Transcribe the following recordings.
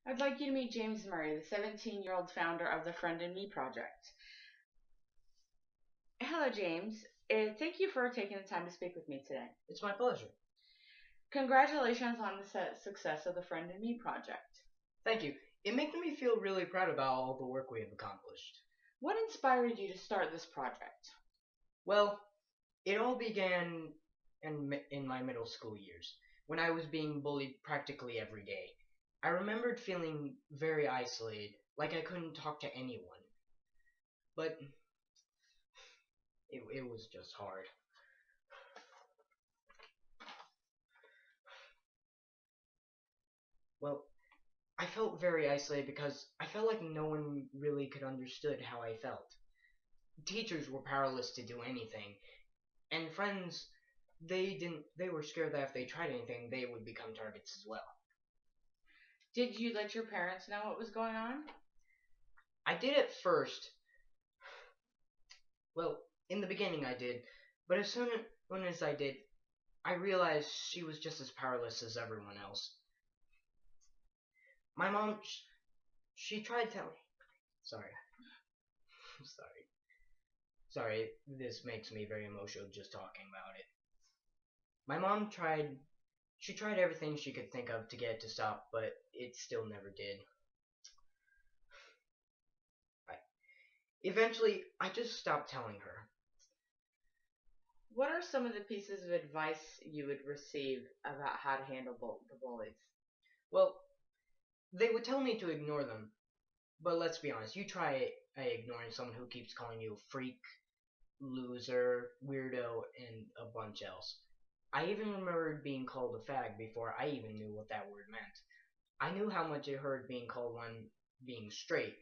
I'd like you to meet James Murray, the 17-year-old founder of the Friend and Me project. Hello, James. Thank you for taking the time to speak with me today. It's my pleasure. Congratulations on the success of the Friend and Me project. Thank you. It makes me feel really proud about all the work we have accomplished. What inspired you to start this project? Well, it all began in my middle school years, when I was being bullied practically every day. I remembered feeling very isolated, like I couldn't talk to anyone. But it was just hard. Well, I felt very isolated because I felt like no one really could understood how I felt. Teachers were powerless to do anything, and friends, they were scared that if they tried anything, they would become targets as well. Did you let your parents know what was going on? I did at first. Well, in the beginning I did, but as soon as I did, I realized she was just as powerless as everyone else. My mom, she tried telling. Sorry. Sorry. Sorry, this makes me very emotional just talking about it. My mom tried. She tried everything she could think of to get it to stop, but it still never did. Eventually, I just stopped telling her. What are some of the pieces of advice you would receive about how to handle the bullies? Well, they would tell me to ignore them, but let's be honest, you try ignoring someone who keeps calling you a freak, loser, weirdo, and a bunch else. I even remembered being called a fag before I even knew what that word meant. I knew how much it hurt being called one being straight.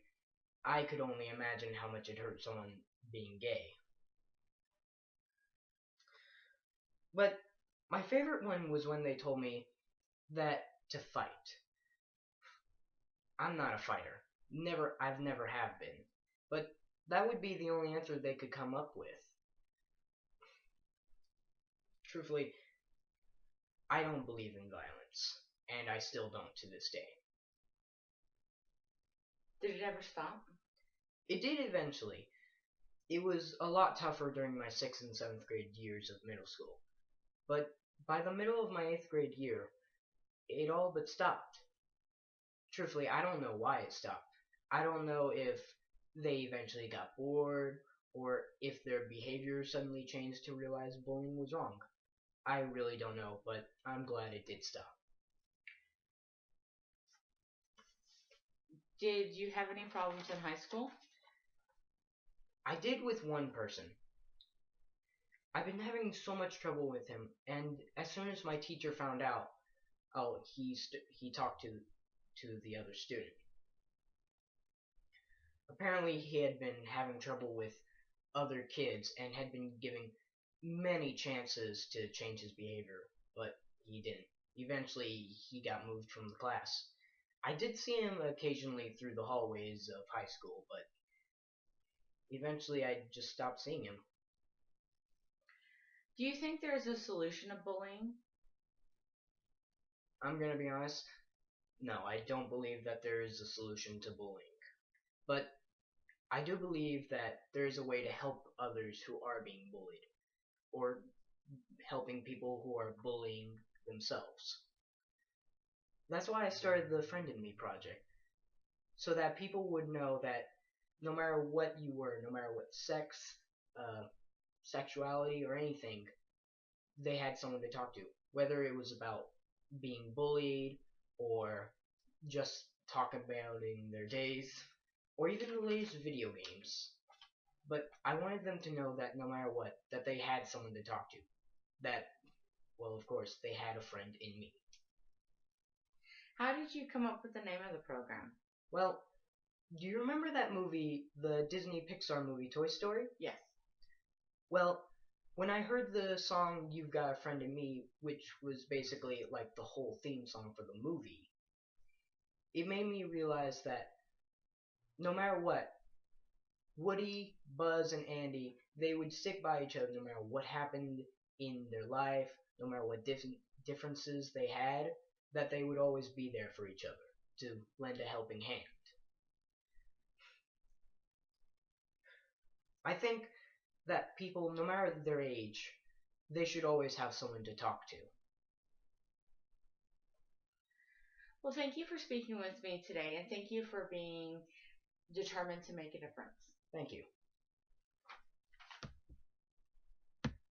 I could only imagine how much it hurt someone being gay. But my favorite one was when they told me that to fight. I'm not a fighter. I've never have been. But that would be the only answer they could come up with. Truthfully, I don't believe in violence, and I still don't to this day. Did it ever stop? It did eventually. It was a lot tougher during my 6th and 7th grade years of middle school. But by the middle of my 8th grade year, it all but stopped. Truthfully, I don't know why it stopped. I don't know if they eventually got bored, or if their behavior suddenly changed to realize bullying was wrong. I really don't know, but I'm glad it did stop. Did you have any problems in high school? I did with one person. I've been having so much trouble with him, and as soon as my teacher found out, he talked to the other student. Apparently, he had been having trouble with other kids and had been giving many chances to change his behavior, but he didn't. Eventually, he got moved from the class. I did see him occasionally through the hallways of high school, but eventually I just stopped seeing him. Do you think there is a solution to bullying? I'm gonna be honest, no, I don't believe that there is a solution to bullying. But I do believe that there is a way to help others who are being bullied, or helping people who are bullying themselves. That's why I started the Friend in Me project, so that people would know that no matter what you were, no matter what sex, uh, sexuality, or anything, they had someone to talk to. Whether it was about being bullied, or just talking about in their days, or even the latest video games. But I wanted them to know that no matter what, that they had someone to talk to. That, well, of course, they had a friend in me. How did you come up with the name of the program? Well, do you remember that movie, the Disney Pixar movie Toy Story? Yes. Well, when I heard the song You've Got a Friend in Me, which was basically like the whole theme song for the movie, it made me realize that no matter what, Woody, Buzz, and Andy, they would stick by each other no matter what happened in their life, no matter what differences they had, that they would always be there for each other. to lend a helping hand. I think that people, no matter their age, they should always have someone to talk to. Well, thank you for speaking with me today, and thank you for being determined to make a difference. Thank you.